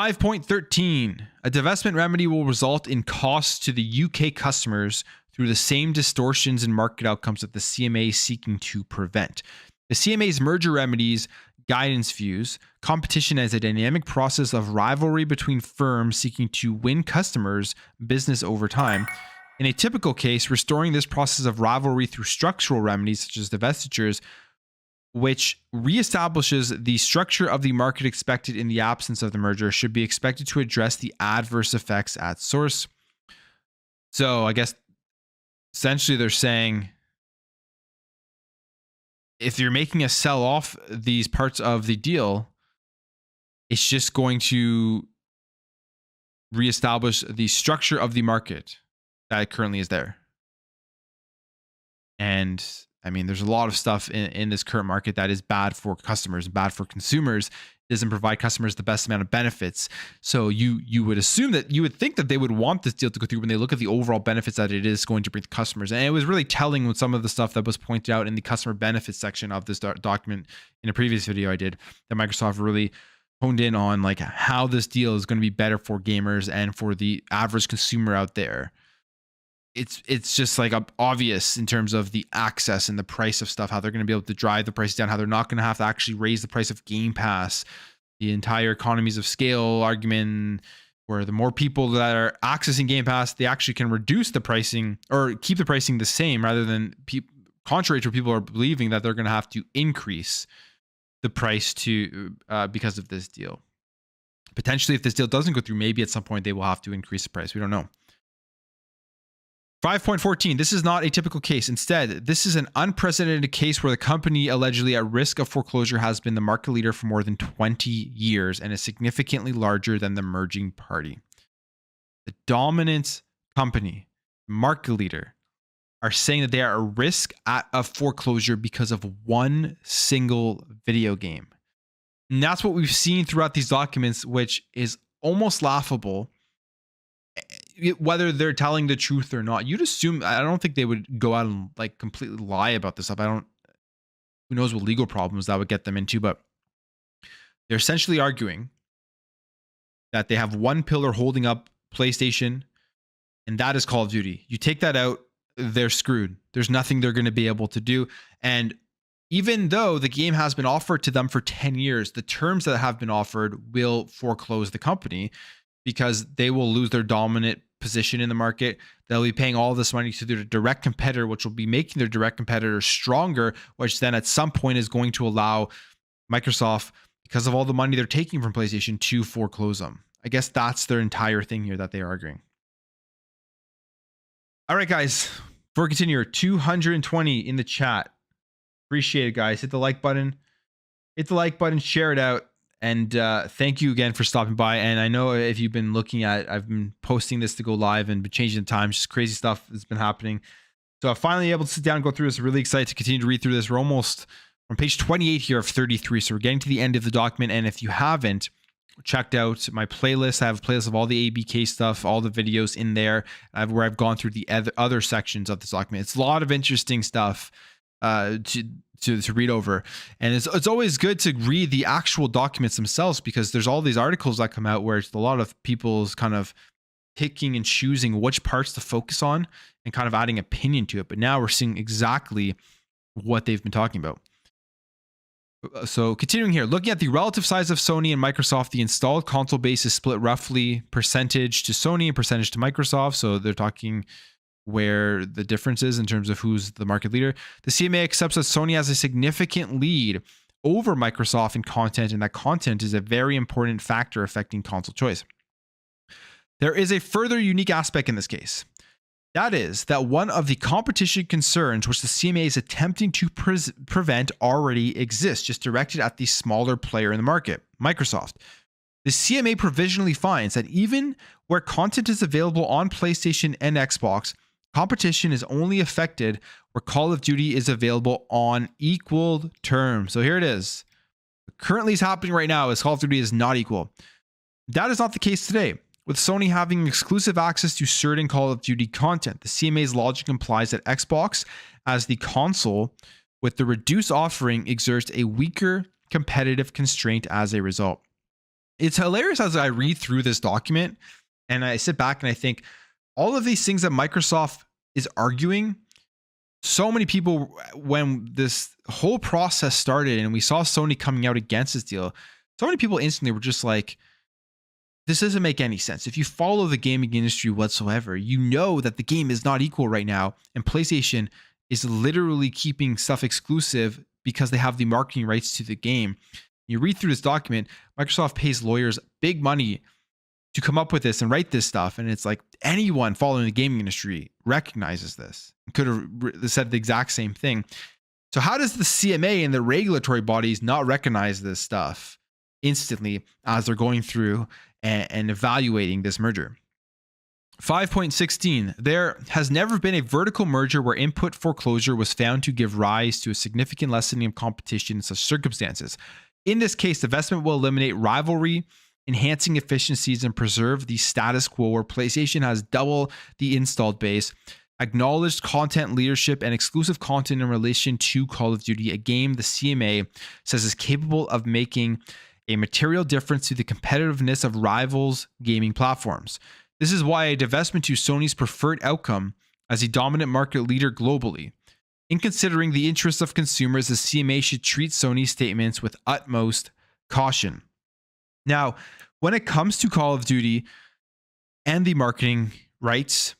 5.13, a divestment remedy will result in costs to the UK customers through the same distortions in market outcomes that the CMA is seeking to prevent. The CMA's merger remedies guidance views competition as a dynamic process of rivalry between firms seeking to win customers' business over time. In a typical case, restoring this process of rivalry through structural remedies such as divestitures, which reestablishes the structure of the market expected in the absence of the merger, should be expected to address the adverse effects at source. So I guess essentially they're saying if you're making us sell off these parts of the deal, it's just going to reestablish the structure of the market that currently is there. And I mean, there's a lot of stuff in this current market that is bad for customers, bad for consumers. It doesn't provide customers the best amount of benefits. So you would assume that you would think that they would want this deal to go through when they look at the overall benefits that it is going to bring to customers. And it was really telling with some of the stuff that was pointed out in the customer benefits section of this document in a previous video I did, that Microsoft really honed in on, like how this deal is going to be better for gamers and for the average consumer out there. It's just like obvious in terms of the access and the price of stuff, how they're going to be able to drive the prices down, how they're not going to have to actually raise the price of Game Pass, the entire economies of scale argument, where the more people that are accessing Game Pass, they actually can reduce the pricing or keep the pricing the same, rather than contrary to what people are believing that they're going to have to increase the price to because of this deal. Potentially, if this deal doesn't go through, maybe at some point they will have to increase the price. We don't know. 5.14, this is not a typical case. Instead, this is an unprecedented case where the company allegedly at risk of foreclosure has been the market leader for more than 20 years and is significantly larger than the merging party. The dominant company, market leader, are saying that they are at risk of foreclosure because of one single video game. And that's what we've seen throughout these documents, which is almost laughable. Whether they're telling the truth or not, you'd assume, I don't think they would go out and like completely lie about this stuff. Who knows what legal problems that would get them into, but they're essentially arguing that they have one pillar holding up PlayStation, and that is Call of Duty. You take that out, they're screwed. There's nothing they're going to be able to do. And even though the game has been offered to them for 10 years, the terms that have been offered will foreclose the company, because they will lose their dominant position in the market. They'll be paying all this money to their direct competitor, which will be making their direct competitor stronger, which then at some point is going to allow Microsoft, because of all the money they're taking from PlayStation, to foreclose them. I guess that's their entire thing here that they're arguing. All right, guys, before we continue, 220 in the chat. Appreciate it, guys. Hit the like button. Share it out. And thank you again for stopping by. And I know if you've been looking at, I've been posting this to go live and been changing the times, just crazy stuff that's been happening. So I'm finally able to sit down and go through this. Really excited to continue to read through this. We're almost on page 28 here of 33. So we're getting to the end of the document. And if you haven't checked out my playlist, I have a playlist of all the ABK stuff, all the videos in there, where I've gone through the other sections of this document. It's a lot of interesting stuff to read over, and it's always good to read the actual documents themselves, because there's all these articles that come out where it's a lot of people's kind of picking and choosing which parts to focus on and kind of adding opinion to it. But now we're seeing exactly what they've been talking about. So continuing here, looking at the relative size of Sony and Microsoft, the installed console base is split roughly percentage to Sony and percentage to Microsoft. So they're talking where the difference is in terms of who's the market leader. The CMA accepts that Sony has a significant lead over Microsoft in content, and that content is a very important factor affecting console choice. There is a further unique aspect in this case. That is that one of the competition concerns which the CMA is attempting to prevent already exists, just directed at the smaller player in the market, Microsoft. The CMA provisionally finds that even where content is available on PlayStation and Xbox, competition is only affected where Call of Duty is available on equal terms. So here it is. What currently is happening right now is Call of Duty is not equal. That is not the case today. With Sony having exclusive access to certain Call of Duty content, the CMA's logic implies that Xbox, as the console with the reduced offering, exerts a weaker competitive constraint as a result. It's hilarious as I read through this document and I sit back and I think all of these things that Microsoft is arguing, so many people, when this whole process started and we saw Sony coming out against this deal, so many people instantly were just like, this doesn't make any sense. If you follow the gaming industry whatsoever, you know that the game is not equal right now. And PlayStation is literally keeping stuff exclusive because they have the marketing rights to the game. You read through this document, Microsoft pays lawyers big money to come up with this and write this stuff. And it's like anyone following the gaming industry recognizes this. Could have said the exact same thing. So how does the CMA and the regulatory bodies not recognize this stuff instantly as they're going through and evaluating this merger? 5.16, there has never been a vertical merger where input foreclosure was found to give rise to a significant lessening of competition in such circumstances. In this case, divestment will eliminate rivalry, enhancing efficiencies, and preserve the status quo where PlayStation has double the installed base, acknowledged content leadership, and exclusive content in relation to Call of Duty, a game the CMA says is capable of making a material difference to the competitiveness of rivals gaming platforms. This is why a divestment to Sony's preferred outcome as a dominant market leader globally. In considering the interests of consumers, the CMA should treat Sony's statements with utmost caution. Now, when it comes to Call of Duty and the marketing rights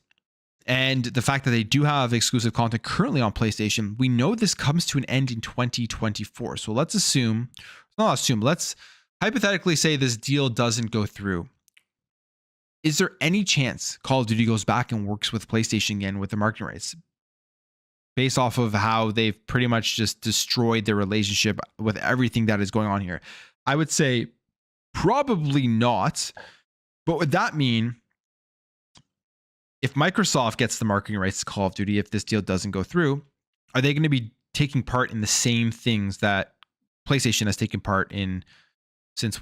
and the fact that they do have exclusive content currently on PlayStation, we know this comes to an end in 2024. So let's let's hypothetically say this deal doesn't go through. Is there any chance Call of Duty goes back and works with PlayStation again with the marketing rights? Based off of how they've pretty much just destroyed their relationship with everything that is going on here. I would say probably not. But would that mean if Microsoft gets the marketing rights to Call of Duty, if this deal doesn't go through, are they going to be taking part in the same things that PlayStation has taken part in since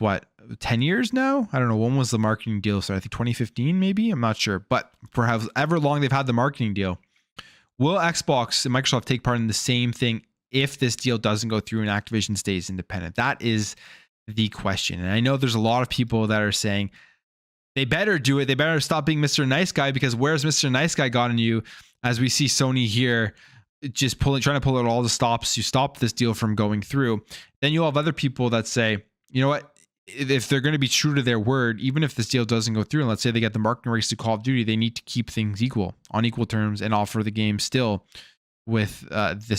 10 years now? I don't know. When was the marketing deal? So I think 2015 maybe? I'm not sure. But for however long they've had the marketing deal, will Xbox and Microsoft take part in the same thing if this deal doesn't go through and Activision stays independent? That is the question. And I know there's a lot of people that are saying they better do it. They better stop being Mr. Nice Guy, because where's Mr. Nice Guy gotten you? As we see Sony here just trying to pull out all the stops to stop this deal from going through. Then you'll have other people that say, you know what? If they're going to be true to their word, even if this deal doesn't go through, and let's say they get the marketing rights to Call of Duty, they need to keep things on equal terms, and offer the game still with the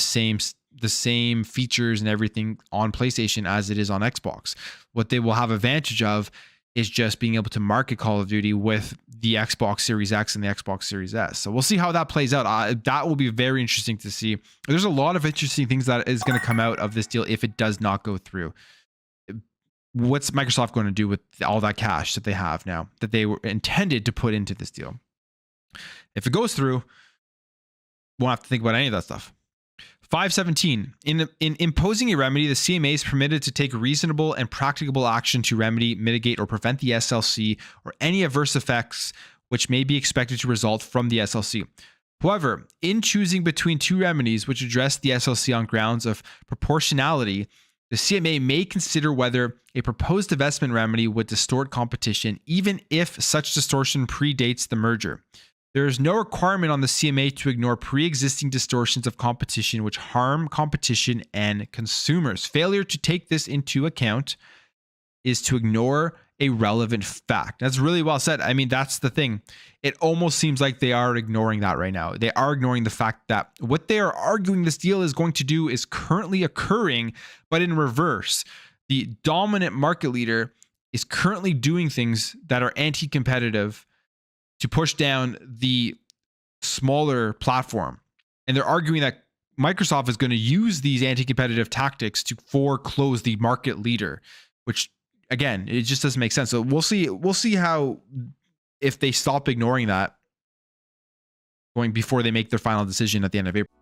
same features and everything on PlayStation as it is on Xbox. What they will have advantage of is just being able to market Call of Duty with the Xbox Series X and the Xbox Series S. So we'll see how that plays out. That will be very interesting to see. There's a lot of interesting things that is going to come out of this deal if it does not go through. What's Microsoft going to do with all that cash that they have now that they were intended to put into this deal? If it goes through, won't have to think about any of that stuff. 517. In imposing a remedy, the CMA is permitted to take reasonable and practicable action to remedy, mitigate, or prevent the SLC or any adverse effects which may be expected to result from the SLC. However, in choosing between two remedies which address the SLC on grounds of proportionality, the CMA may consider whether a proposed divestment remedy would distort competition, even if such distortion predates the merger. There is no requirement on the CMA to ignore pre-existing distortions of competition which harm competition and consumers. Failure to take this into account is to ignore a relevant fact. That's really well said. I mean, that's the thing. It almost seems like they are ignoring that right now. They are ignoring the fact that what they are arguing this deal is going to do is currently occurring, but in reverse. The dominant market leader is currently doing things that are anti-competitive to push down the smaller platform. And they're arguing that Microsoft is going to use these anti-competitive tactics to foreclose the market leader, which again, it just doesn't make sense. So we'll see how, if they stop ignoring that going before they make their final decision at the end of April.